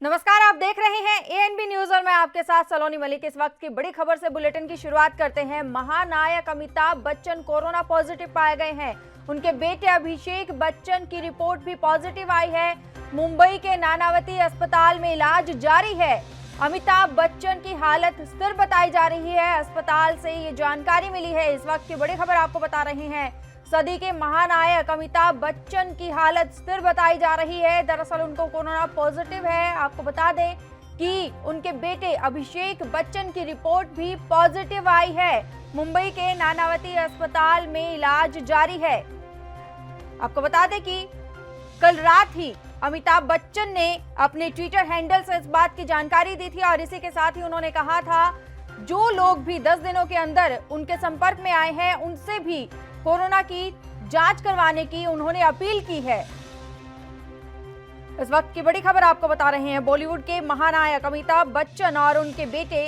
नमस्कार, आप देख रहे हैं एएनबी न्यूज और मैं आपके साथ सलोनी मलिक। इस वक्त की बड़ी खबर से बुलेटिन की शुरुआत करते हैं। महानायक अमिताभ बच्चन कोरोना पॉजिटिव पाए गए हैं। उनके बेटे अभिषेक बच्चन की रिपोर्ट भी पॉजिटिव आई है। मुंबई के नानावती अस्पताल में इलाज जारी है। अमिताभ बच्चन की हालत स्थिर बताई जा रही है। अस्पताल से ये जानकारी मिली है। इस वक्त की बड़ी खबर आपको बता रहे हैं। सदी के महानायक अमिताभ बच्चन की हालत स्थिर बताई जा रही है। दरअसल उनको कोरोना पॉजिटिव है। आपको बता दें कि उनके बेटे अभिषेक बच्चन की रिपोर्ट भी पॉजिटिव आई है। मुंबई के नानावती अस्पताल में इलाज जारी है। आपको बता दें कि कल रात ही अमिताभ बच्चन ने अपने ट्विटर हैंडल से इस बात की जानकारी दी थी और इसी के साथ ही उन्होंने कहा था जो लोग भी 10 दिनों के अंदर उनके संपर्क में आए हैं उनसे भी कोरोना की जांच करवाने की उन्होंने अपील की है। इस वक्त की बड़ी खबर आपको बता रहे हैं। बॉलीवुड के महानायक अमिताभ बच्चन और उनके बेटे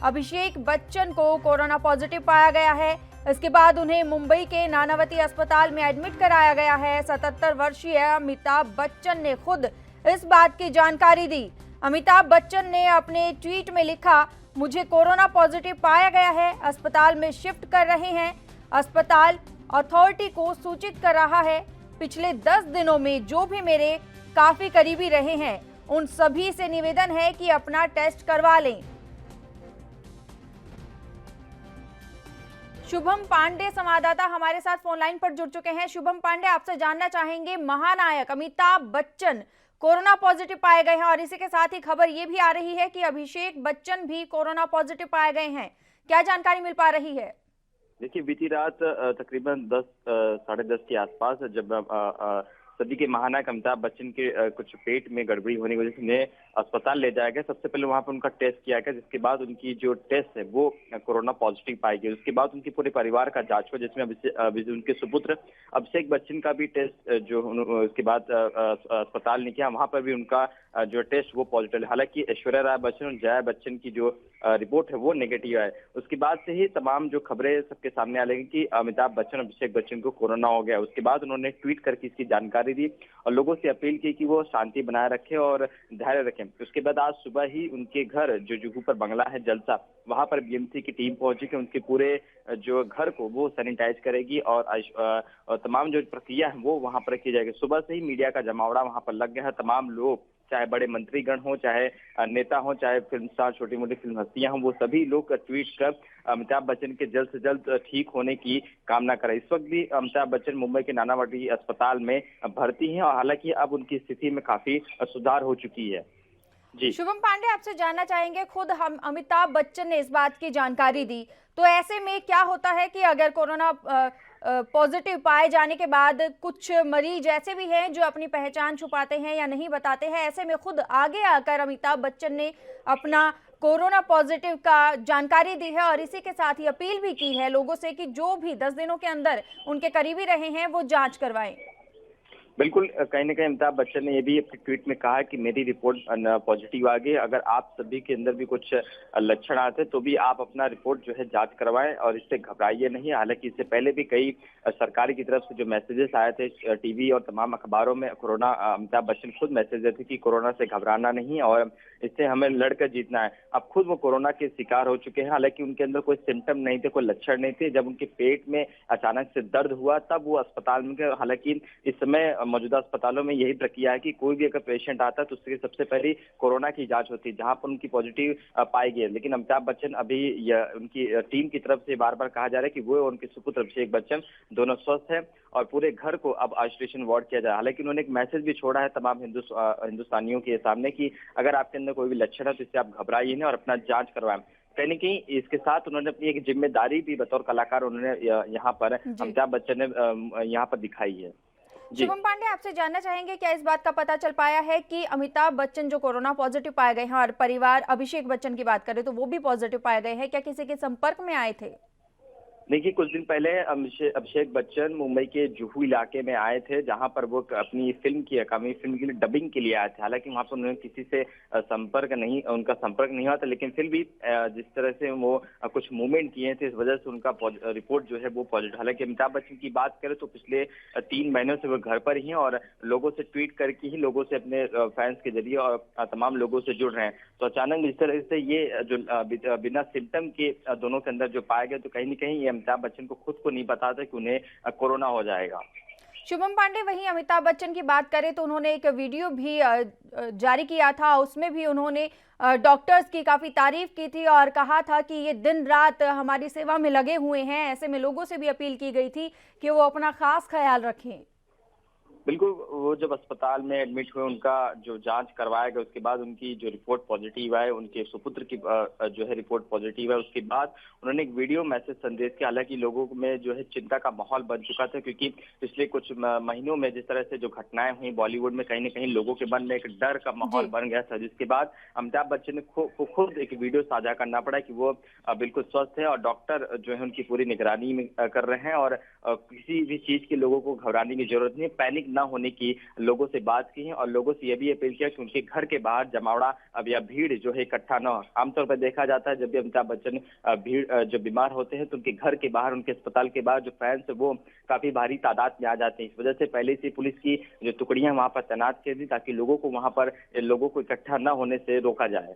अभिषेक बच्चन को कोरोना पॉजिटिव पाया गया है। इसके बाद उन्हें मुंबई के नानावती अस्पताल में एडमिट कराया गया है। 77 वर्षीय अमिताभ बच्चन ने खुद इस बात की जानकारी दी। अमिताभ बच्चन ने अपने ट्वीट में लिखा, मुझे कोरोना पॉजिटिव पाया गया है, अस्पताल में शिफ्ट कर रहे हैं। अस्पताल अथॉरिटी को सूचित कर रहा है। पिछले 10 दिनों में जो भी मेरे काफी करीबी रहे हैं उन सभी से निवेदन है कि अपना टेस्ट करवा लें। शुभम पांडे संवाददाता हमारे साथ फोन लाइन पर जुड़ चुके हैं। शुभम पांडे, आपसे जानना चाहेंगे, महानायक अमिताभ बच्चन कोरोना पॉजिटिव पाए गए हैं और इसी के साथ ही खबर ये भी आ रही है कि अभिषेक बच्चन भी कोरोना पॉजिटिव पाए गए हैं। क्या जानकारी मिल पा रही है? देखिए, बीती रात तकरीबन 10 साढ़े 10 के आसपास जब सदी के महानायक अमिताभ बच्चन के कुछ पेट में गड़बड़ी होने की वजह से उन्हें अस्पताल ले जाया गया। सबसे पहले वहां पर उनका टेस्ट किया गया, जिसके बाद उनकी जो टेस्ट है वो कोरोना पॉजिटिव पाई गई। उसके बाद उनके पूरे परिवार का जांच हुआ, जिसमें उनके सुपुत्र अभिषेक बच्चन का भी टेस्ट जो उसके बाद अस्पताल ने किया, वहां पर भी उनका जो टेस्ट वो पॉजिटिव है। हालांकि ऐश्वर्या राय बच्चन और जया बच्चन की जो रिपोर्ट है वो नेगेटिव है। उसके बाद से ही तमाम जो खबरें सबके सामने आ लगी कि अमिताभ बच्चन और अभिषेक बच्चन को कोरोना हो गया। उसके बाद उन्होंने ट्वीट करके इसकी जानकारी दी और लोगों से अपील की कि वो शांति बनाए रखें और धैर्य रखें। उसके बाद आज सुबह ही उनके घर जो जुहू पर बंगला है जलसा, वहां पर बीएमसी की टीम पहुंची कि उनके पूरे जो घर को वो सैनिटाइज करेगी और तमाम जो प्रक्रिया है वो वहां पर की जाएगी। सुबह से ही मीडिया का जमावड़ा वहां पर लग गया है। तमाम लोग, चाहे बड़े मंत्रीगण हो, चाहे नेता हो, चाहे फिल्म स्टार, छोटी मोटी फिल्म हस्तियां हों, वो सभी लोग ट्वीट कर अमिताभ बच्चन के जल्द से जल्द ठीक होने की कामना करें। इस वक्त भी अमिताभ बच्चन मुंबई के नानावती अस्पताल में भर्ती हैं और हालांकि अब उनकी स्थिति में काफी सुधार हो चुकी है। जी शुभम पांडे, आपसे जानना चाहेंगे, खुद हम अमिताभ बच्चन ने इस बात की जानकारी दी, तो ऐसे में क्या होता है कि अगर कोरोना पॉजिटिव पाए जाने के बाद कुछ मरीज ऐसे भी हैं जो अपनी पहचान छुपाते हैं या नहीं बताते हैं, ऐसे में खुद आगे आकर अमिताभ बच्चन ने अपना कोरोना पॉजिटिव का जानकारी दी है और इसी के साथ ही अपील भी की है लोगों से कि जो भी 10 दिनों के अंदर उनके करीबी रहे हैं वो जांच करवाएं। बिल्कुल, कहीं ना कहीं अमिताभ बच्चन ने ये भी अपने ट्वीट में कहा कि मेरी रिपोर्ट पॉजिटिव आ गई। अगर आप सभी के अंदर भी कुछ लक्षण आते तो भी आप अपना रिपोर्ट जो है जांच करवाएं और इससे घबराइए नहीं। हालांकि इससे पहले भी कई सरकारी की तरफ से जो मैसेजेस आए थे टीवी और तमाम अखबारों में, कोरोना अमिताभ बच्चन खुद मैसेज देते कि कोरोना से घबराना नहीं और इससे हमें लड़कर जीतना है। अब खुद वो कोरोना के शिकार हो चुके हैं। हालांकि उनके अंदर कोई सिम्टम नहीं थे, कोई लक्षण नहीं थे। जब उनके पेट में अचानक से दर्द हुआ तब वो अस्पताल में गए। हालांकि इस समय मौजूदा अस्पतालों में यही प्रक्रिया है कि कोई भी अगर पेशेंट आता है तो उसकी सबसे पहले कोरोना की जांच होती है, जहां पर उनकी पॉजिटिव पाई गई है। लेकिन अमिताभ बच्चन अभी उनकी टीम की तरफ से बार बार कहा जा रहा है कि वो और उनके सुपुत्र अभिषेक बच्चन दोनों स्वस्थ हैं और पूरे घर को अब आइसोलेशन वार्ड किया जाए। हालांकि उन्होंने एक मैसेज भी छोड़ा है तमाम हिंदुस्तानियों के सामने कि अगर आपके अंदर कोई भी लक्षण है तो इससे आप घबराइए नहीं और अपना जांच करवाएं। कहीं न कहीं इसके साथ उन्होंने अपनी एक जिम्मेदारी भी बतौर कलाकार उन्होंने यहाँ पर अमिताभ बच्चन ने यहाँ पर दिखाई है। शुभम पांडे, आपसे जानना चाहेंगे, क्या इस बात का पता चल पाया है कि अमिताभ बच्चन जो कोरोना पॉजिटिव पाए गए हैं और परिवार अभिषेक बच्चन की बात करें तो वो भी पॉजिटिव पाए गए हैं, क्या किसी के संपर्क में आए थे? देखिए, कुछ दिन पहले अभिषेक बच्चन मुंबई के जुहू इलाके में आए थे, जहां पर वो अपनी फिल्म की आगामी फिल्म के लिए डबिंग के लिए आए थे। हालांकि वहां पर उन्होंने किसी से उनका संपर्क नहीं हुआ था, लेकिन फिर भी जिस तरह से वो कुछ मूवमेंट किए थे, इस वजह से उनका रिपोर्ट जो है वो पॉजिटिव। हालांकि अमिताभ बच्चन की बात करें तो पिछले 3 महीनों से वो घर पर ही हैं और लोगों से ट्वीट करके ही लोगों से अपने फैंस के जरिए और तमाम लोगों से जुड़ रहे हैं। तो अचानक इस तरह से ये जो बिना सिम्टम के दोनों के अंदर जो पाया गया, तो कहीं न कहीं ये अमिताभ बच्चन को खुद को नहीं पता था कि उन्हें कोरोना हो जाएगा। शुभम पांडे, वहीं अमिताभ बच्चन की बात करें तो उन्होंने एक वीडियो भी जारी किया था। उसमें भी उन्होंने डॉक्टर्स की काफी तारीफ की थी और कहा था कि ये दिन रात हमारी सेवा में लगे हुए हैं। ऐसे में लोगों से भी अपील की गई थी कि वो अपना खास ख्याल रखें। बिल्कुल, वो जब अस्पताल में एडमिट हुए, उनका जो जांच करवाया गया, उसके बाद उनकी जो रिपोर्ट पॉजिटिव आए, उनके सुपुत्र की जो है रिपोर्ट पॉजिटिव है, उसके बाद उन्होंने एक वीडियो मैसेज संदेश किया। हालांकि लोगों में जो है चिंता का माहौल बन चुका था, क्योंकि पिछले कुछ महीनों में जिस तरह से जो घटनाएं हुई बॉलीवुड में, कहीं न कहीं लोगों के मन में एक डर का माहौल बन गया था, जिसके बाद अमिताभ बच्चन को खुद एक वीडियो साझा करना पड़ा कि वो बिल्कुल स्वस्थ है और डॉक्टर जो है उनकी पूरी निगरानी में कर रहे हैं और किसी भी चीज के लोगों को घबराने की जरूरत नहीं है, पैनिक ना होने की लोगों से बात की है और लोगों से यह भी अपील किया कि उनके घर के बाहर जमावड़ा अब या भीड़ जो है इकट्ठा न हो। आमतौर पर देखा जाता है, जब भी अमिताभ बच्चन भीड़ जब बीमार होते हैं तो उनके घर के बाहर, उनके अस्पताल के बाहर जो फैंस है वो काफी भारी तादाद में आ जाते हैं। इस वजह से पहले से पुलिस की जो टुकड़ियां वहां पर तैनात की थी, ताकि लोगों को वहां पर लोगों को इकट्ठा न होने से रोका जाए।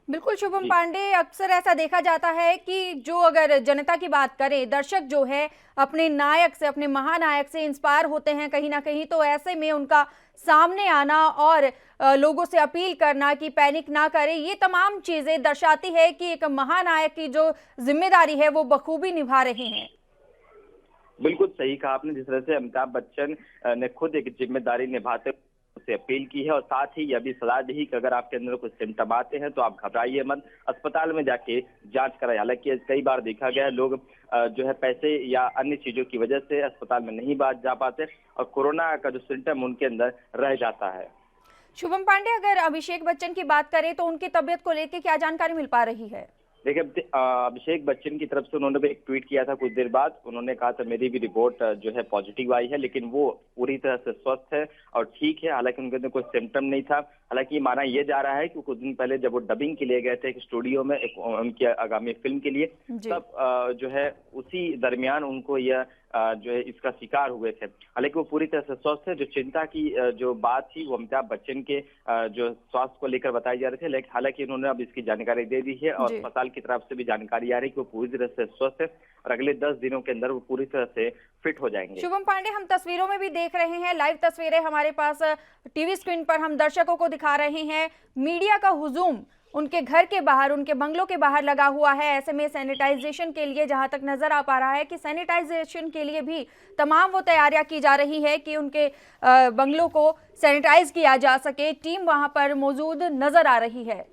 बिल्कुल शुभम पांडे, अक्सर ऐसा देखा जाता है कि जो अगर जनता की बात करें, दर्शक जो है अपने नायक से, अपने महानायक से इंस्पायर होते हैं कहीं ना कहीं, तो ऐसे में उनका सामने आना और लोगों से अपील करना कि पैनिक ना करें, ये तमाम चीजें दर्शाती है कि एक महानायक की जो जिम्मेदारी है वो बखूबी निभा रहे हैं। बिल्कुल सही कहा आपने। जिस तरह से अमिताभ बच्चन ने खुद एक जिम्मेदारी निभाते से अपील की है और साथ ही यह भी सलाह दी कि अगर आपके अंदर कुछ सिम्टम आते हैं तो आप घबराइए मत, अस्पताल में जाके जांच कराएं। हालांकि कई बार देखा गया है, लोग जो है पैसे या अन्य चीजों की वजह से अस्पताल में नहीं जा पाते और कोरोना का जो सिम्टम उनके अंदर रह जाता है। शुभम पांडे, अगर अभिषेक बच्चन की बात करें तो उनकी तबीयत को लेकर क्या जानकारी मिल पा रही है? देखिए, अभिषेक बच्चन की तरफ से उन्होंने भी एक ट्वीट किया था कुछ देर बाद। उन्होंने कहा था मेरी भी रिपोर्ट जो है पॉजिटिव आई है, लेकिन वो पूरी तरह से स्वस्थ है और ठीक है। हालांकि उनके अंदर कोई सिम्टम नहीं था। हालांकि माना यह जा रहा है कि कुछ दिन पहले जब वो डबिंग के लिए गए थे एक स्टूडियो में उनकी आगामी फिल्म के लिए, तब जो है उसी दरमियान उनको यह जो है इसका शिकार हुए थे। हालांकि वो पूरी तरह से स्वस्थ है। जो चिंता की जो बात थी वो अमिताभ बच्चन के जो स्वास्थ्य को लेकर बताई जा रही थी, लेकिन हालांकि उन्होंने अब इसकी जानकारी दे दी है और अस्पताल की तरफ से भी जानकारी आ रही है कि वो पूरी तरह से स्वस्थ है और अगले 10 दिनों के अंदर वो पूरी तरह से फिट हो जाएंगे। शुभम पांडे, हम तस्वीरों में भी देख रहे हैं, लाइव तस्वीरें हमारे पास टीवी स्क्रीन पर हम दर्शकों को दिखा रहे हैं। मीडिया का हुजूम उनके घर के बाहर, उनके बंगलों के बाहर लगा हुआ है। ऐसे में सैनिटाइजेशन के लिए, जहां तक नजर आ पा रहा है कि सैनिटाइजेशन के लिए भी तमाम वो तैयारियां की जा रही है कि उनके बंगलों को सैनिटाइज किया जा सके। टीम वहां पर मौजूद नजर आ रही है।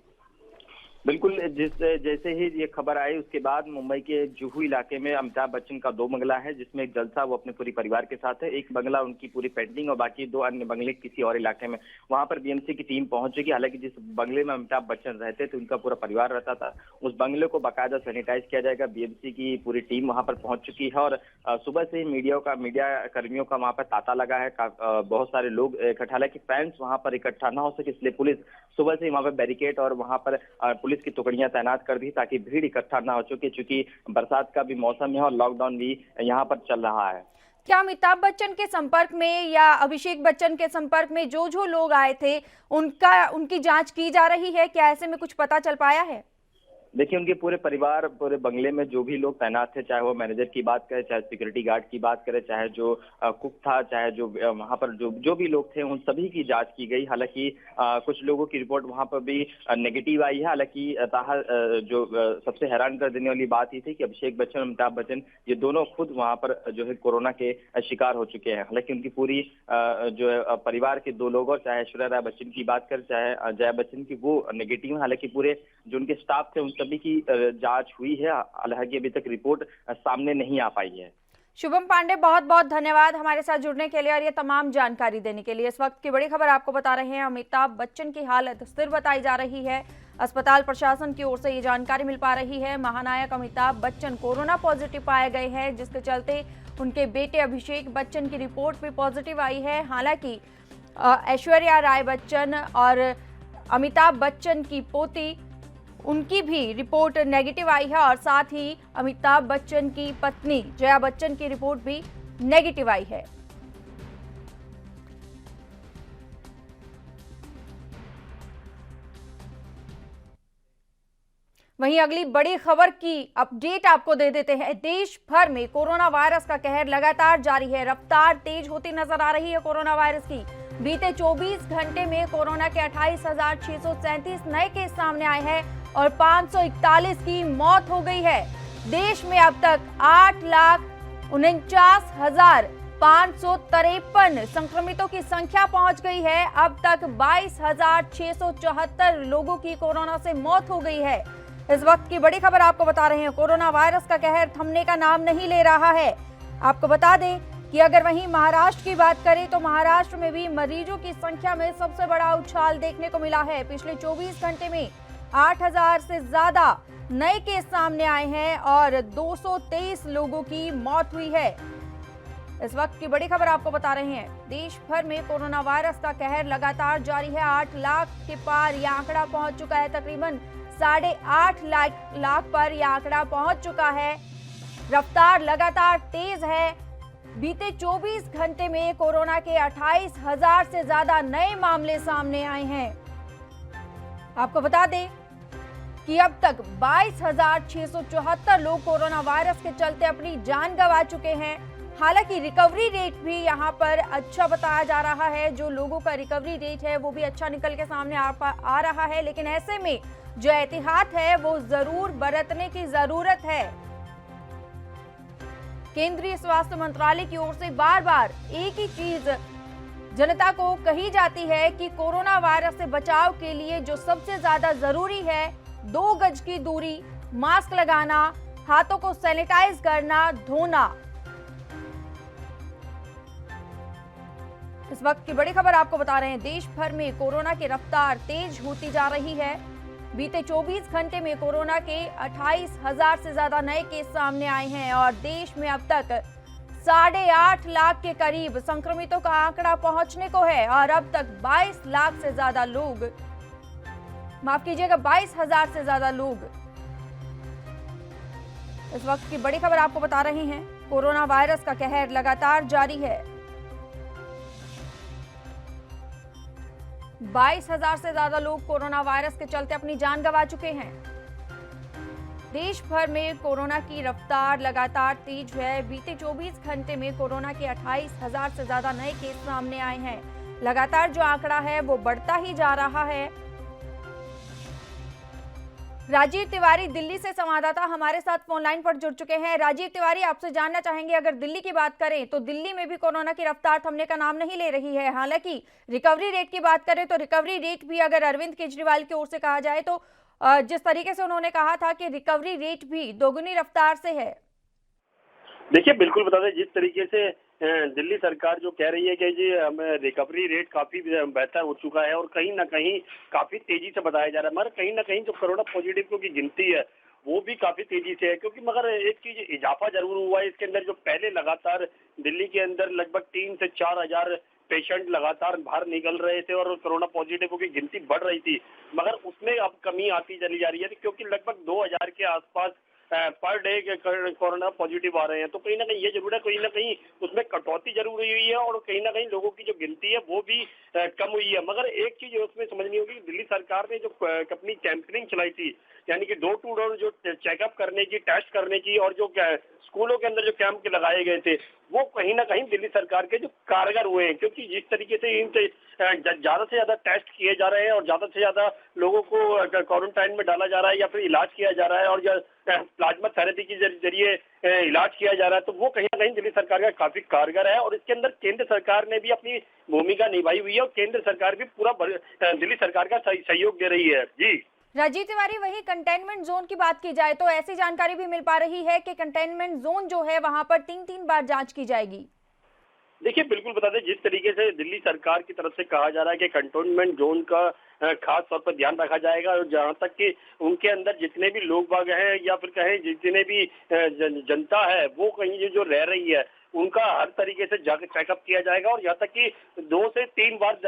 बिल्कुल, जैसे ही ये खबर आई उसके बाद मुंबई के जुहू इलाके में अमिताभ बच्चन का 2 बंगला है, जिसमें एक जलसा वो अपने पूरी परिवार के साथ है। एक बंगला उनकी पूरी पेंटिंग और बाकी 2 अन्य बंगले किसी और इलाके में। वहां पर बीएमसी की टीम पहुंचेगी। हालांकि जिस बंगले में अमिताभ बच्चन रहते थे उनका पूरा परिवार रहता था, उस बंगले को बाकायदा सैनिटाइज किया जाएगा। बीएमसी की पूरी टीम वहां पर पहुंच चुकी है और सुबह से ही मीडिया कर्मियों का वहां पर तांता लगा है। बहुत सारे लोग इकट्ठा, हालांकि फैंस वहां पर इकट्ठा ना हो सके इसलिए पुलिस सुबह से ही वहां पर बैरिकेड और वहां पर पुलिस की टुकड़ियां तैनात कर दी ताकि भीड़ इकट्ठा ना हो चुके, चूंकि बरसात का भी मौसम है और लॉकडाउन भी यहाँ पर चल रहा है। क्या अमिताभ बच्चन के संपर्क में या अभिषेक बच्चन के संपर्क में जो लोग आए थे उनकी जांच की जा रही है? क्या ऐसे में कुछ पता चल पाया है? देखिए, उनके पूरे परिवार, पूरे बंगले में जो भी लोग तैनात थे, चाहे वो मैनेजर की बात करें, चाहे सिक्योरिटी गार्ड की बात करें, चाहे जो कुक था, चाहे जो वहां पर जो भी लोग थे, उन सभी की जांच की गई। हालांकि कुछ लोगों की रिपोर्ट वहां पर भी नेगेटिव आई है। हालांकि जो सबसे हैरान कर देने वाली बात ये थी कि अभिषेक बच्चन और अमिताभ बच्चन ये दोनों खुद वहां पर जो है कोरोना के शिकार हो चुके हैं। हालांकि उनकी पूरी जो है परिवार के 2 लोग, और चाहे ऐश्वर्या राय बच्चन की बात करें, चाहे जया बच्चन की, वो नेगेटिव है। हालांकि पूरे जो उनके स्टाफ थे उन सभी की जांच हुई है। हालांकि अभी तक रिपोर्ट सामने नहीं आ पाई है। शुभम पांडे, बहुत बहुत धन्यवाद हमारे साथ जुड़ने के लिए और ये तमाम जानकारी देने के लिए। इस वक्त की बड़ी खबर आपको बता रहे हैं, अमिताभ बच्चन की हालत स्थिर बताई जा रही है। अस्पताल प्रशासन की ओर से ये जानकारी मिल पा रही है। महानायक अमिताभ बच्चन कोरोना पॉजिटिव पाए गए हैं, जिसके चलते उनके बेटे अभिषेक बच्चन की रिपोर्ट भी पॉजिटिव आई है। हालांकि ऐश्वर्या राय बच्चन और अमिताभ बच्चन की पोती, उनकी भी रिपोर्ट नेगेटिव आई है और साथ ही अमिताभ बच्चन की पत्नी जया बच्चन की रिपोर्ट भी नेगेटिव आई है। वहीं अगली बड़ी खबर की अपडेट आपको दे देते हैं। देश भर में कोरोना वायरस का कहर लगातार जारी है। रफ्तार तेज होती नजर आ रही है कोरोना वायरस की। बीते 24 घंटे में कोरोना के 28,637 नए केस सामने आए हैं और 541 की मौत हो गई है। देश में अब तक 8,49,553 संक्रमितों की संख्या पहुंच गई है। अब तक 22,674 लोगों की कोरोना से मौत हो गई है। इस वक्त की बड़ी खबर आपको बता रहे हैं, कोरोना वायरस का कहर थमने का नाम नहीं ले रहा है। आपको बता दें कि अगर वहीं महाराष्ट्र की बात करें तो महाराष्ट्र में भी मरीजों की संख्या में सबसे बड़ा उछाल देखने को मिला है। पिछले 24 घंटे में 8,000 से ज्यादा नए केस सामने आए हैं और 223 लोगों की मौत हुई है। इस वक्त की बड़ी खबर आपको बता रहे हैं, देश भर में कोरोना वायरस का कहर लगातार जारी है। 8 लाख के पार यह आंकड़ा पहुंच चुका है। तकरीबन 8.5 लाख पर यह आंकड़ा पहुंच चुका है। रफ्तार लगातार तेज है। बीते 24 घंटे में कोरोना के 28,000 से ज्यादा नए मामले सामने आए हैं। आपको बता दें कि अब तक 22,674 लोग कोरोना वायरस के चलते अपनी जान गंवा चुके हैं। हालांकि रिकवरी रेट भी यहां पर अच्छा बताया जा रहा है। जो लोगों का रिकवरी रेट है वो भी अच्छा निकल के सामने आ रहा है। लेकिन ऐसे में जो एहतियात है वो जरूर बरतने की जरूरत है। केंद्रीय स्वास्थ्य मंत्रालय की ओर से बार बार एक ही चीज जनता को कही जाती है कि कोरोना वायरस से बचाव के लिए जो सबसे ज्यादा जरूरी है, 2 गज की दूरी, मास्क लगाना, हाथों को सैनिटाइज करना, धोना। इस वक्त की बड़ी खबर आपको बता रहे हैं, देश भर में कोरोना की रफ्तार तेज होती जा रही है। बीते 24 घंटे में कोरोना के 28,000 से ज्यादा नए केस सामने आए हैं और देश में अब तक 8.5 लाख के करीब संक्रमितों का आंकड़ा पहुंचने को है और अब तक 22 लाख से ज्यादा लोग, माफ कीजिएगा 22,000 से ज्यादा लोग। इस वक्त की बड़ी खबर आपको बता रहे हैं, कोरोना वायरस का कहर लगातार जारी है। 22,000 से ज्यादा लोग कोरोना वायरस के चलते अपनी जान गंवा चुके हैं। देश भर में कोरोना की रफ्तार लगातार तेज है। बीते 24 घंटे में कोरोना के 28,000 से ज्यादा नए केस सामने आए हैं। लगातार जो आंकड़ा है वो बढ़ता ही जा रहा है। राजीव तिवारी दिल्ली से संवाददाता हमारे साथ फोन लाइन पर जुड़ चुके हैं। राजीव तिवारी, आपसे जानना चाहेंगे, अगर दिल्ली की बात करें तो दिल्ली में भी कोरोना की रफ्तार थमने का नाम नहीं ले रही है। हालांकि रिकवरी रेट की बात करें तो रिकवरी रेट भी अगर अरविंद केजरीवाल की ओर से कहा जाए तो जिस तरीके से उन्होंने कहा था कि रिकवरी रेट भी दोगुनी रफ्तार से है। देखिए, बिल्कुल बता दें, जिस तरीके से दिल्ली सरकार जो कह रही है कि जी रिकवरी रेट काफी बेहतर हो चुका है और कहीं ना कहीं काफी तेजी से बताया जा रहा है, मगर कहीं ना कहीं जो कोरोना पॉजिटिव की गिनती है वो भी काफी तेजी से है। क्योंकि मगर एक चीज इजाफा जरूर हुआ है इसके अंदर, जो पहले लगातार दिल्ली के अंदर लगभग 3 से 4 हजार पेशेंट लगातार बाहर निकल रहे थे और कोरोना पॉजिटिव की गिनती बढ़ रही थी, मगर उसमें अब कमी आती चली जा रही है क्योंकि लगभग 2000 के आसपास पर डे कोरोना पॉजिटिव आ रहे हैं। तो कहीं ना कहीं ये जरूर है, कहीं ना कहीं उसमें कटौती जरूर हुई है और कहीं ना कहीं लोगों की जो गिनती है वो भी कम हुई है। मगर एक चीज उसमें समझनी होगी, दिल्ली सरकार ने जो अपनी कैंपेनिंग चलाई थी, यानी कि डोर टू डोर जो चेकअप करने की, टेस्ट करने की और जो स्कूलों के अंदर जो कैंप लगाए गए थे, वो कहीं ना कहीं दिल्ली सरकार के जो कारगर हुए हैं। क्योंकि जिस तरीके से इन ज्यादा से ज्यादा टेस्ट किए जा रहे हैं और ज्यादा से ज्यादा लोगों को क्वारंटाइन में डाला जा रहा है या फिर इलाज किया जा रहा है और प्लाज्मा थेरेपी के जरिए इलाज किया जा रहा है, तो वो कहीं ना कहीं दिल्ली सरकार का काफी कारगर है और इसके अंदर केंद्र सरकार ने भी अपनी भूमिका निभाई हुई है और केंद्र सरकार भी पूरा दिल्ली सरकार का सहयोग दे रही है। जी राजीव तिवारी, वही कंटेनमेंट जोन की बात की जाए तो ऐसी जानकारी भी मिल पा रही है कि कंटेनमेंट जोन जो है वहां पर 3-3 बार जांच की जाएगी। देखिए, बिल्कुल बता दें, जिस तरीके से दिल्ली सरकार की तरफ से कहा जा रहा है कि कंटेनमेंट जोन का खास तौर पर ध्यान रखा जाएगा। और जहां तक कि उनके अंदर जितने भी लोग बाग हैं या फिर कहें जितने भी जनता है वो कहीं जो रह रही है उनका हर तरीके से जाकर चेकअप किया जाएगा। और यहाँ तक कि 2 से 3 बार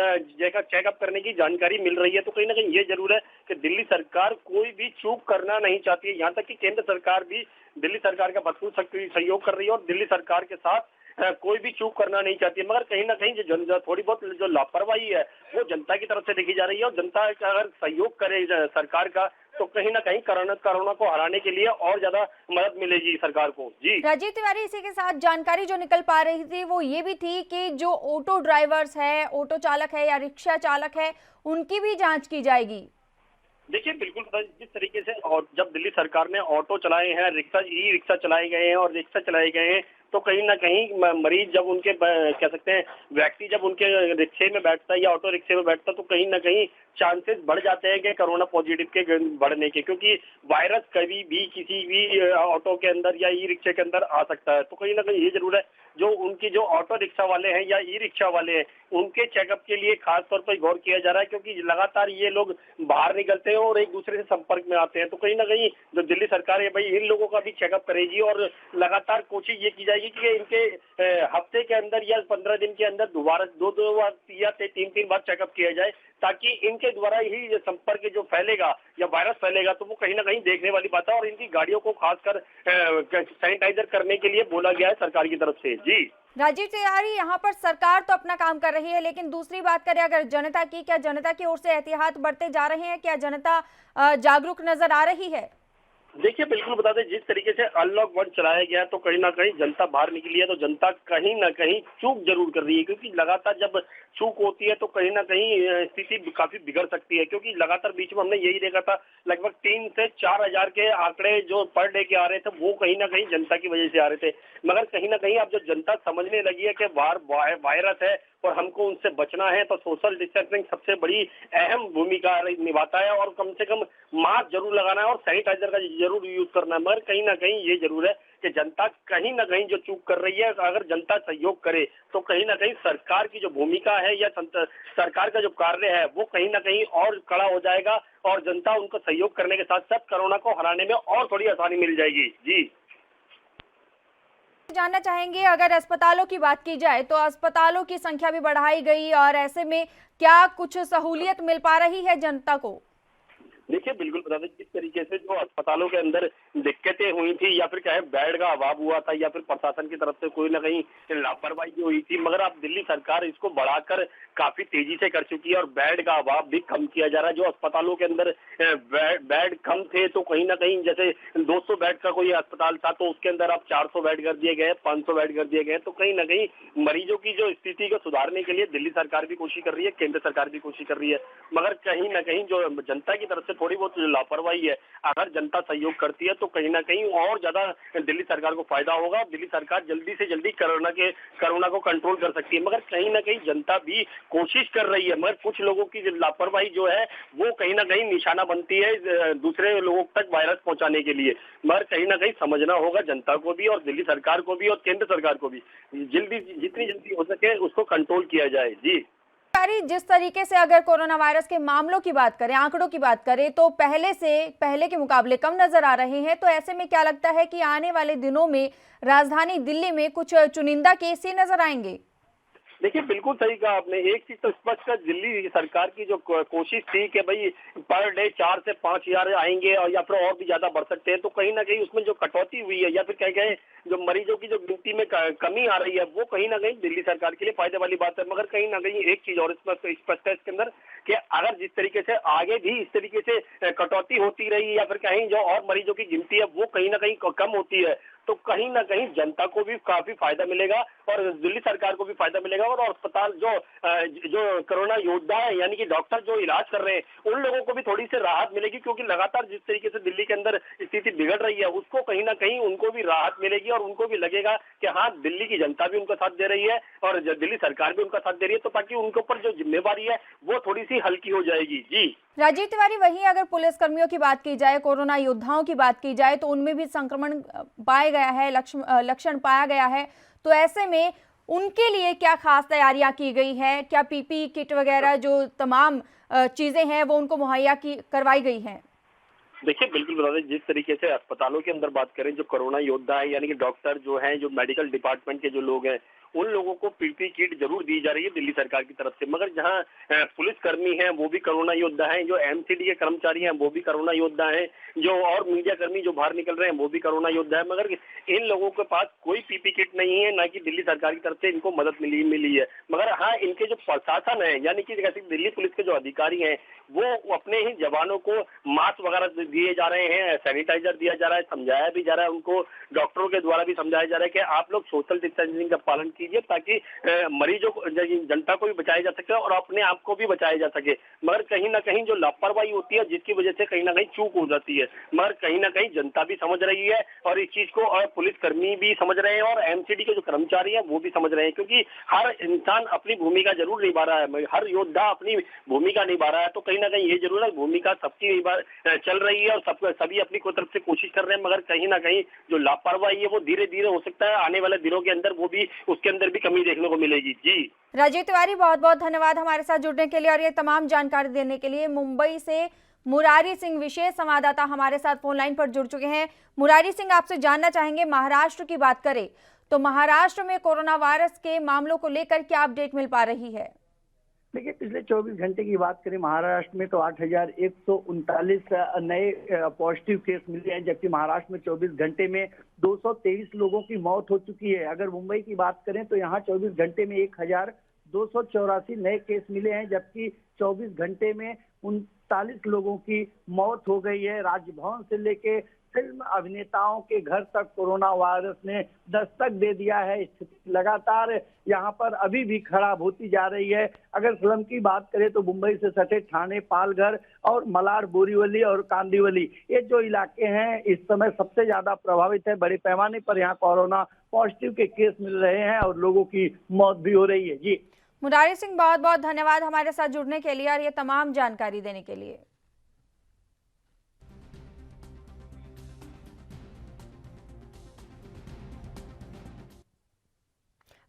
चेकअप करने की जानकारी मिल रही है। तो कहीं ना कहीं ये जरूर है कि दिल्ली सरकार कोई भी चूक करना नहीं चाहती है। यहाँ तक कि केंद्र सरकार भी दिल्ली सरकार का भरपूर सहयोग कर रही है और दिल्ली सरकार के साथ कोई भी चूक करना नहीं चाहती है। मगर कहीं ना कहीं जो थोड़ी बहुत जो लापरवाही है वो जनता की तरफ से देखी जा रही है। और जनता का अगर सहयोग करे सरकार का तो कहीं ना कहीं कोरोना को हराने के लिए और ज्यादा मदद मिलेगी सरकार को। जी राजीव तिवारी, इसी के साथ जानकारी जो निकल पा रही थी वो ये भी थी कि जो ऑटो ड्राइवर्स है, ऑटो चालक है या रिक्शा चालक है, उनकी भी जांच की जाएगी। देखिए बिल्कुल जिस तरीके से और जब दिल्ली सरकार ने ऑटो चलाए हैं, ई रिक्शा चलाए गए हैं और रिक्शा चलाए गए हैं तो कहीं ना कहीं मरीज जब उनके कह सकते हैं व्यक्ति जब उनके रिक्शे में बैठता है या ऑटो रिक्शे में बैठता है तो कहीं ना कहीं चांसेस बढ़ जाते हैं कि कोरोना पॉजिटिव के बढ़ने के, क्योंकि वायरस कभी भी किसी भी ऑटो के अंदर या ई रिक्शे के अंदर आ सकता है। तो कहीं ना कहीं ये जरूर है जो उनकी जो ऑटो रिक्शा वाले हैं या ई रिक्शा वाले हैं उनके चेकअप के लिए खास तौर पर गौर किया जा रहा है, क्योंकि लगातार ये लोग बाहर निकलते हैं और एक दूसरे से संपर्क में आते हैं। तो कहीं ना कहीं जो दिल्ली सरकार है भाई इन लोगों का भी चेकअप करेगी और लगातार कोशिश ये की जाएगी कि इनके हफ्ते के अंदर या 15 दिन के अंदर दोबारा दो बार या 3 बार चेकअप किया जाए, ताकि इनके द्वारा ही संपर्क जो फैलेगा या वायरस फैलेगा तो वो कहीं ना कहीं देखने वाली बात है। और इनकी गाड़ियों को खासकर सैनिटाइजर करने के लिए बोला गया है सरकार की तरफ से। जी राजीव तिवारी, यहाँ पर सरकार तो अपना काम कर रही है, लेकिन दूसरी बात करें अगर जनता की, क्या जनता की ओर से एहतियात बरते जा रहे हैं? क्या जनता जागरूक नजर आ रही है? देखिए बिल्कुल बता दें जिस तरीके से अनलॉक 1 चलाया गया है तो कहीं ना कहीं जनता बाहर निकली है तो जनता कहीं ना कहीं चूक जरूर कर रही है, क्योंकि लगातार जब चूक होती है तो कहीं ना कहीं स्थिति काफी बिगड़ सकती है। क्योंकि लगातार बीच में हमने यही देखा था लगभग 3 से 4 हजार के आंकड़े जो पर डे के आ रहे थे वो कहीं ना कहीं जनता की वजह से आ रहे थे। मगर कहीं ना कहीं अब जो जनता समझने लगी है कि बाहर वायरस है और हमको उनसे बचना है तो सोशल डिस्टेंसिंग सबसे बड़ी अहम भूमिका निभाता है और कम से कम मास्क जरूर लगाना है और सैनिटाइजर का जरूर यूज करना है। मगर कहीं ना कहीं ये जरूर है कि जनता कहीं ना कहीं जो चूक कर रही है, अगर जनता सहयोग करे तो कहीं ना कहीं सरकार की जो भूमिका है या सरकार का जो कार्य है वो कहीं ना कहीं और कड़ा हो जाएगा और जनता उनको सहयोग करने के साथ साथ कोरोना को हराने में और थोड़ी आसानी मिल जाएगी। जी जानना चाहेंगे अगर अस्पतालों की बात की जाए तो अस्पतालों की संख्या भी बढ़ाई गई और ऐसे में क्या कुछ सहूलियत मिल पा रही है जनता को? देखिए बिल्कुल बता दें जिस तरीके से जो अस्पतालों के अंदर दिक्कतें हुई थी या फिर चाहे बेड का अभाव हुआ था या फिर प्रशासन की तरफ से कोई ना कहीं लापरवाही हुई थी, मगर अब दिल्ली सरकार इसको बढ़ाकर काफी तेजी से कर चुकी है और बेड का अभाव भी कम किया जा रहा है। जो अस्पतालों के अंदर बेड कम थे तो कहीं ना कहीं जैसे 200 बेड का कोई अस्पताल था तो उसके अंदर अब 400 बेड कर दिए गए, 500 बेड कर दिए गए। तो कहीं ना कहीं मरीजों की जो स्थिति को सुधारने के लिए दिल्ली सरकार भी कोशिश कर रही है, केंद्र सरकार भी कोशिश कर रही है। मगर कहीं ना कहीं जो जनता की तरफ से थोड़ी बहुत लापरवाही है, अगर जनता सहयोग करती है तो कहीं ना कहीं और ज्यादा दिल्ली सरकार को फायदा होगा। दिल्ली सरकार जल्दी से जल्दी कोरोना को कंट्रोल कर सकती है। मगर कहीं ना कहीं जनता भी कोशिश कर रही है, मगर कुछ लोगों की लापरवाही जो है वो कहीं ना कहीं निशाना बनती है दूसरे लोगों तक वायरस पहुंचाने के लिए। मगर कहीं ना कहीं समझना होगा जनता को भी और दिल्ली सरकार को भी और केंद्र सरकार को भी, जितनी जल्दी हो सके उसको कंट्रोल किया जाए। जी जिस तरीके से अगर कोरोना वायरस के मामलों की बात करें, आंकड़ों की बात करें तो पहले के मुकाबले कम नजर आ रहे हैं, तो ऐसे में क्या लगता है कि आने वाले दिनों में राजधानी दिल्ली में कुछ चुनिंदा केस ही नजर आएंगे? देखिए बिल्कुल सही कहा आपने। एक चीज तो स्पष्ट है, दिल्ली सरकार की जो कोशिश थी कि भाई पर डे 4 से 5 हजार आएंगे और या फिर और भी ज्यादा बढ़ सकते हैं, तो कहीं ना कहीं उसमें जो कटौती हुई है या फिर कह गए जो मरीजों की जो गिनती में कमी आ रही है वो कहीं ना कहीं दिल्ली सरकार के लिए फायदे वाली बात है। मगर कहीं ना कहीं एक चीज और स्पष्ट है इसके अंदर कि अगर जिस तरीके से आगे भी इस तरीके से कटौती होती रही या फिर कहीं जो और मरीजों की गिनती है वो कहीं ना कहीं कम होती है तो कहीं ना कहीं जनता को भी काफी फायदा मिलेगा और दिल्ली सरकार को भी फायदा मिलेगा और अस्पताल जो कोरोना योद्धा है यानी कि डॉक्टर जो इलाज कर रहे हैं उन लोगों को भी थोड़ी सी राहत मिलेगी, क्योंकि लगातार जिस तरीके से दिल्ली के अंदर स्थिति बिगड़ रही है उसको कहीं ना कहीं उनको भी राहत मिलेगी और उनको भी लगेगा कि हाँ दिल्ली की जनता भी उनका साथ दे रही है और दिल्ली सरकार भी उनका साथ दे रही है, तो ताकि उनके ऊपर जो जिम्मेवारी है वो थोड़ी सी हल्की हो जाएगी। जी राजीव तिवारी, वहीं अगर पुलिस कर्मियों की बात की जाए, कोरोना योद्धाओं की बात की जाए तो उनमें भी संक्रमण पाया गया है, लक्षण पाया गया है, तो ऐसे में उनके लिए क्या खास तैयारियां की गई है? क्या पीपीई किट वगैरह जो तमाम चीजें हैं वो उनको मुहैया करवाई गई हैं? देखिए, बिल्कुल बता दें, जिस तरीके से अस्पतालों के अंदर बात करें, जो कोरोना योद्धा है यानी कि डॉक्टर जो हैं, जो मेडिकल डिपार्टमेंट के जो लोग हैं, उन लोगों को पीपीई किट जरूर दी जा रही है दिल्ली सरकार की तरफ से। मगर जहां पुलिसकर्मी हैं वो भी कोरोना योद्धा हैं, जो एमसीडी के कर्मचारी हैं वो भी कोरोना योद्धा हैं, जो और मीडिया कर्मी जो बाहर निकल रहे हैं वो भी कोरोना योद्धा है। मगर इन लोगों के पास कोई पीपीई किट नहीं है, ना कि दिल्ली सरकार की तरफ से इनको मदद मिली है। मगर हाँ, इनके जो प्रशासन है यानी कि जैसे दिल्ली पुलिस के जो अधिकारी हैं वो अपने ही जवानों को मास्क वगैरह दिए जा रहे हैं, सैनिटाइजर दिया जा रहा है, समझाया भी जा रहा है उनको, डॉक्टरों के द्वारा भी समझाया जा रहा है कि आप लोग सोशल डिस्टेंसिंग का पालन कीजिए ताकि मरीजों को, जनता को भी बचाया जा सके और अपने आप को भी बचाया जा सके। मगर कहीं ना कहीं जो लापरवाही होती है जिसकी वजह से कहीं ना कहीं चूक हो जाती है, मगर कहीं ना कहीं जनता भी समझ रही है और इस चीज को, और पुलिसकर्मी भी समझ रहे हैं और एमसीडी के जो कर्मचारी हैं वो भी समझ रहे हैं, क्योंकि हर इंसान अपनी भूमिका जरूर निभा रहा है, हर योद्धा अपनी भूमिका निभा रहा है। तो कहीं ना कहीं ये जरूर है, भूमिका सबकी चल रही है और सभी अपनी तरफ से कोशिश कर रहे हैं, मगर कहीं ना कहीं जो लापरवाही है वो धीरे धीरे हो सकता है आने वाले दिनों के अंदर वो भी उसके अंदर भी कमी देखने को मिलेगी। जी राजीव तिवारी, बहुत बहुत धन्यवाद हमारे साथ जुड़ने के लिए और ये तमाम जानकारी देने के लिए। मुंबई से मुरारी सिंह विशेष संवाददाता हमारे साथ फोन लाइन पर जुड़ चुके हैं। मुरारी सिंह, आपसे जानना चाहेंगे, महाराष्ट्र की बात करें तो महाराष्ट्र में कोरोना वायरस के मामलों को लेकर क्या अपडेट मिल पा रही है? देखिए, पिछले 24 घंटे की बात करें महाराष्ट्र में तो 8,139 नए पॉजिटिव केस मिले हैं, जबकि महाराष्ट्र में 24 घंटे में 223 लोगों की मौत हो चुकी है। अगर मुंबई की बात करें तो यहाँ 24 घंटे में 1,284 नए केस मिले हैं, जबकि 24 घंटे में 39 लोगों की मौत हो गई है। राजभवन से लेके फिल्म अभिनेताओं के घर तक कोरोना वायरस ने दस्तक दे दिया है। स्थिति लगातार यहाँ पर अभी भी खराब होती जा रही है। अगर फिल्म की बात करें तो मुंबई से सटे ठाणे, पालघर और मलाड, बोरीवली और कांदिवली, ये जो इलाके हैं इस समय सबसे ज्यादा प्रभावित है। बड़े पैमाने पर यहाँ कोरोना पॉजिटिव के केस मिल रहे हैं और लोगों की मौत भी हो रही है। जी मुरारी सिंह, बहुत बहुत धन्यवाद हमारे साथ जुड़ने के लिए और ये तमाम जानकारी देने के लिए।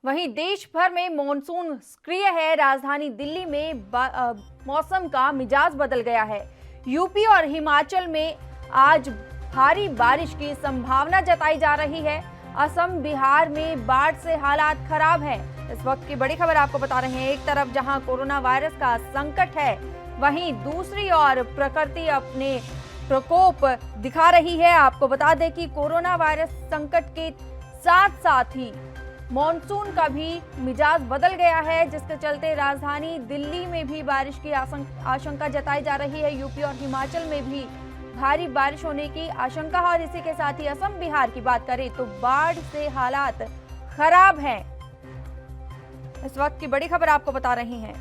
वहीं देश भर में मॉनसून सक्रिय है। राजधानी दिल्ली में मौसम का मिजाज बदल गया है। यूपी और हिमाचल में आज भारी बारिश की संभावना जताई जा रही है। असम, बिहार में बाढ़ से हालात खराब हैं। इस वक्त की बड़ी खबर आपको बता रहे हैं। एक तरफ जहां कोरोना वायरस का संकट है, वहीं दूसरी ओर प्रकृति अपने प्रकोप दिखा रही है। आपको बता दें कि कोरोना वायरस संकट के साथ साथ ही मॉनसून का भी मिजाज बदल गया है, जिसके चलते राजधानी दिल्ली में भी बारिश की आशंका जताई जा रही है। यूपी और हिमाचल में भी भारी बारिश होने की आशंका है और इसी के साथ ही असम, बिहार की बात करें तो बाढ़ से हालात खराब हैं। इस वक्त की बड़ी खबर आपको बता रही हैं।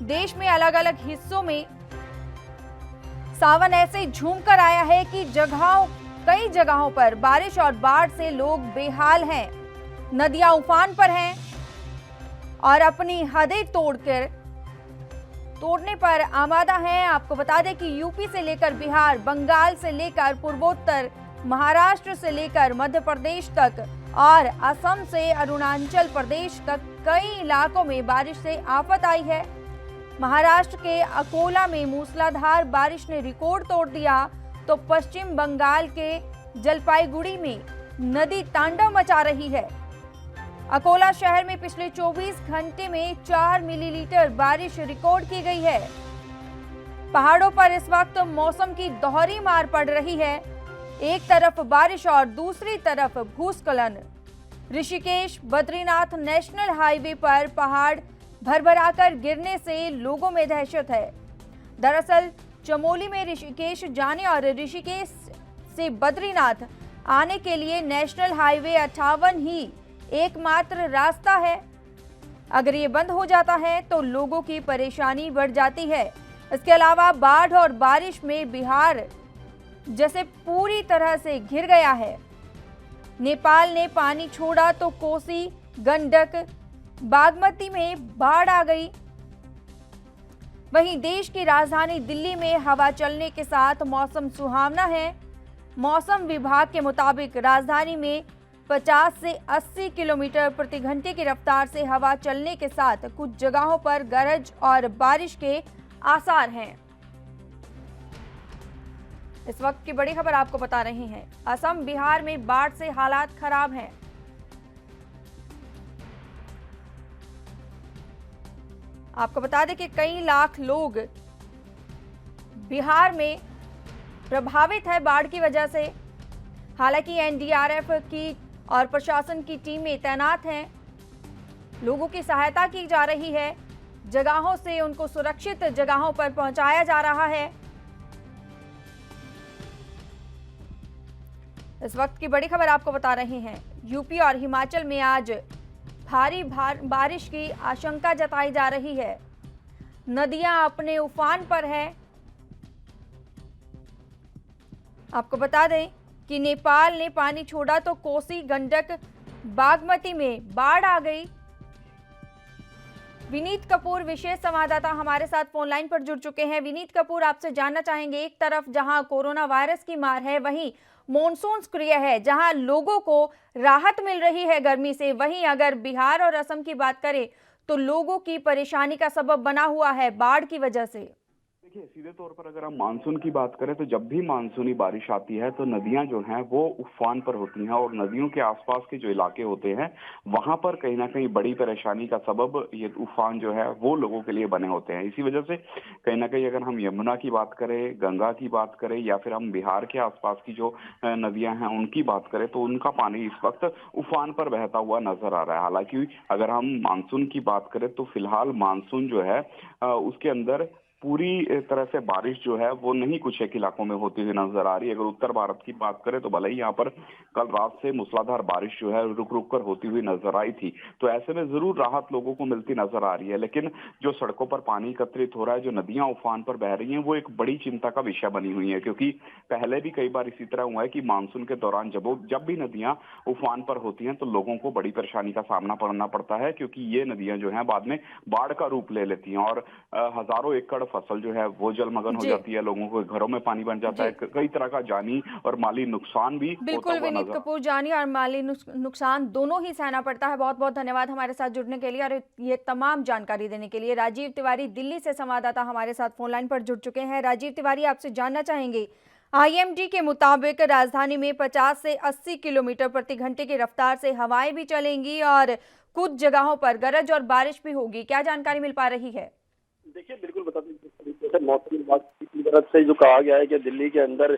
देश में अलग अलग हिस्सों में सावन ऐसे झूम कर आया है कि कई जगहों पर बारिश और बाढ़ से लोग बेहाल हैं। नदियां उफान पर हैं और अपनी हदें तोड़ने पर आमादा हैं। आपको बता दें कि यूपी से लेकर बिहार, बंगाल से लेकर पूर्वोत्तर, महाराष्ट्र से लेकर मध्य प्रदेश तक और असम से अरुणाचल प्रदेश तक कई इलाकों में बारिश से आफत आई है। महाराष्ट्र के अकोला में मूसलाधार बारिश ने रिकॉर्ड तोड़ दिया, तो पश्चिम बंगाल के जलपाईगुड़ी में नदी तांडव मचा रही है। अकोला शहर में पिछले 24 घंटे में 4 मिलीलीटर बारिश रिकॉर्ड की गई है। पहाड़ों पर इस वक्त मौसम की दोहरी मार पड़ रही है। एक तरफ बारिश और दूसरी तरफ भूस्खलन। ऋषिकेश बद्रीनाथ नेशनल हाईवे पर पहाड़ भरभराकर गिरने से लोगों में दहशत है। दरअसल चमोली में ऋषिकेश जाने और ऋषिकेश से बद्रीनाथ आने के लिए नेशनल हाईवे 58 ही एकमात्र रास्ता है। अगर ये बंद हो जाता है तो लोगों की परेशानी बढ़ जाती है। इसके अलावा बाढ़ और बारिश में बिहार जैसे पूरी तरह से घिर गया है। नेपाल ने पानी छोड़ा तो कोसी, गंडक, बागमती में बाढ़ आ गई। वहीं देश की राजधानी दिल्ली में हवा चलने के साथ मौसम सुहावना है। मौसम विभाग के मुताबिक राजधानी में 50 से 80 किलोमीटर प्रति घंटे की रफ्तार से हवा चलने के साथ कुछ जगहों पर गरज और बारिश के आसार हैं। इस वक्त की बड़ी खबर आपको बता रहे हैं, असम बिहार में बाढ़ से हालात खराब हैं। आपको बता दें कि कई लाख लोग बिहार में प्रभावित है बाढ़ की वजह से। हालांकि एनडीआरएफ की और प्रशासन की टीमें तैनात हैं, लोगों की सहायता की जा रही है, जगहों से उनको सुरक्षित जगहों पर पहुंचाया जा रहा है। इस वक्त की बड़ी खबर आपको बता रहे हैं, यूपी और हिमाचल में आज भारी बारिश की आशंका जताई जा रही है। नदियां अपने उफान पर है। आपको बता दें कि नेपाल ने पानी छोड़ा तो कोसी, गंडक, बागमती में बाढ़ आ गई। विनीत कपूर विशेष संवाददाता हमारे साथ फोन लाइन पर जुड़ चुके हैं। विनीत कपूर, आपसे जानना चाहेंगे, एक तरफ जहां कोरोना वायरस की मार है, वहीं मॉनसून सक्रिय है, जहां लोगों को राहत मिल रही है गर्मी से, वहीं अगर बिहार और असम की बात करें तो लोगों की परेशानी का सबब बना हुआ है बाढ़ की वजह से। देखिए, सीधे तौर पर अगर हम मानसून की बात करें तो जब भी मानसूनी बारिश आती है तो नदियां जो हैं वो उफान पर होती हैं और नदियों के आसपास के जो इलाके होते हैं वहां पर कहीं ना कहीं बड़ी परेशानी का सबब ये उफान जो है वो लोगों के लिए बने होते हैं। इसी वजह से कहीं ना कहीं अगर हम यमुना की बात करें, गंगा की बात करें या फिर हम बिहार के आसपास की जो नदियां हैं उनकी बात करें तो उनका पानी इस वक्त उफान पर बहता हुआ नजर आ रहा है। हालांकि अगर हम मानसून की बात करें तो फिलहाल मानसून जो है उसके अंदर पूरी तरह से बारिश जो है वो नहीं, कुछ एक इलाकों में होती हुई नजर आ रही है। अगर उत्तर भारत की बात करें तो भले ही यहाँ पर कल रात से मूसलाधार बारिश जो है रुक रुक कर होती हुई नजर आई थी, तो ऐसे में जरूर राहत लोगों को मिलती नजर आ रही है। लेकिन जो सड़कों पर पानी एकत्रित हो रहा है, जो नदियां उफान पर बह रही हैं, वो एक बड़ी चिंता का विषय बनी हुई है, क्योंकि पहले भी कई बार इसी तरह हुआ है कि मानसून के दौरान जब भी नदियां उफान पर होती हैं तो लोगों को बड़ी परेशानी का सामना करना पड़ता है, क्योंकि ये नदियां जो है बाद में बाढ़ का रूप ले लेती हैं और हजारों एकड़ फसल जो है वो जलमग्न हो जाती है, लोगों को घरों में पानी बन जाता है, कई तरह का जानी और माली नुकसान भी बिल्कुल विनीत कपूर, जानी और माली नुकसान दोनों ही सहना पड़ता है। बहुत बहुत धन्यवाद हमारे साथ जुड़ने के लिए और ये तमाम जानकारी देने के लिए। राजीव तिवारी दिल्ली से संवाददाता हमारे साथ फोन लाइन पर जुड़ चुके हैं। राजीव तिवारी, आपसे जानना चाहेंगे, आईएमडी के मुताबिक राजधानी में 50 से 80 किलोमीटर प्रति घंटे की रफ्तार से हवाएं भी चलेंगी और कुछ जगहों पर गरज और बारिश भी होगी। क्या जानकारी मिल पा रही है? देखिए, बिल्कुल बता दें, जिस तरीके से मौसम विभाग की तरफ से जो कहा गया है कि दिल्ली के अंदर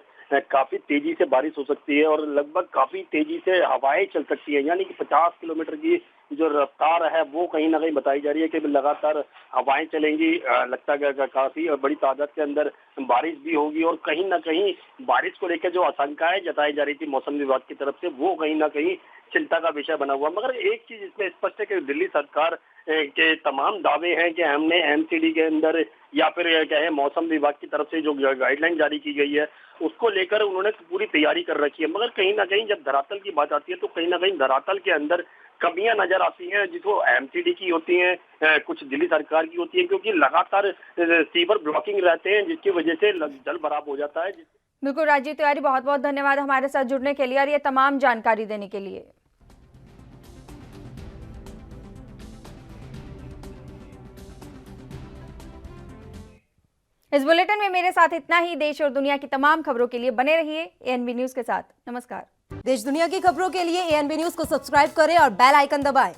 काफी तेजी से बारिश हो सकती है और लगभग काफी तेजी से हवाएं चल सकती है, यानी कि 50 किलोमीटर की जो रफ्तार है वो कहीं ना कहीं बताई जा रही है कि लगातार हवाएं चलेंगी। लगता है काफी और बड़ी तादाद के अंदर बारिश भी होगी और कहीं ना कहीं बारिश को लेकर जो आशंकाएं जताई जा रही थी मौसम विभाग की तरफ से वो कहीं ना कहीं चिंता का विषय बना हुआ। मगर एक चीज इसमें स्पष्ट है कि दिल्ली सरकार के तमाम दावे हैं कि हमने एमसीडी के अंदर या फिर क्या है मौसम विभाग की तरफ से जो गाइडलाइन जारी की गई है उसको लेकर उन्होंने पूरी तैयारी कर रखी है। मगर कहीं ना कहीं जब धरातल की बात आती है तो कहीं ना कहीं धरातल के अंदर कमियां नजर आती हैं, जिसको एमसीडी की होती हैं, कुछ दिल्ली सरकार की होती है, क्योंकि लगातार सीवर ब्लॉकिंग रहते हैं जिसकी वजह से जल भराव हो जाता है। बिल्कुल राजीव तिवारी, बहुत बहुत धन्यवाद हमारे साथ जुड़ने के लिए और ये तमाम जानकारी देने के लिए। इस बुलेटिन में मेरे साथ इतना ही। देश और दुनिया की तमाम खबरों के लिए बने रहिए एएनबी न्यूज के साथ। नमस्कार। देश दुनिया की खबरों के लिए एएनबी न्यूज को सब्सक्राइब करें और बेल आइकन दबाएं।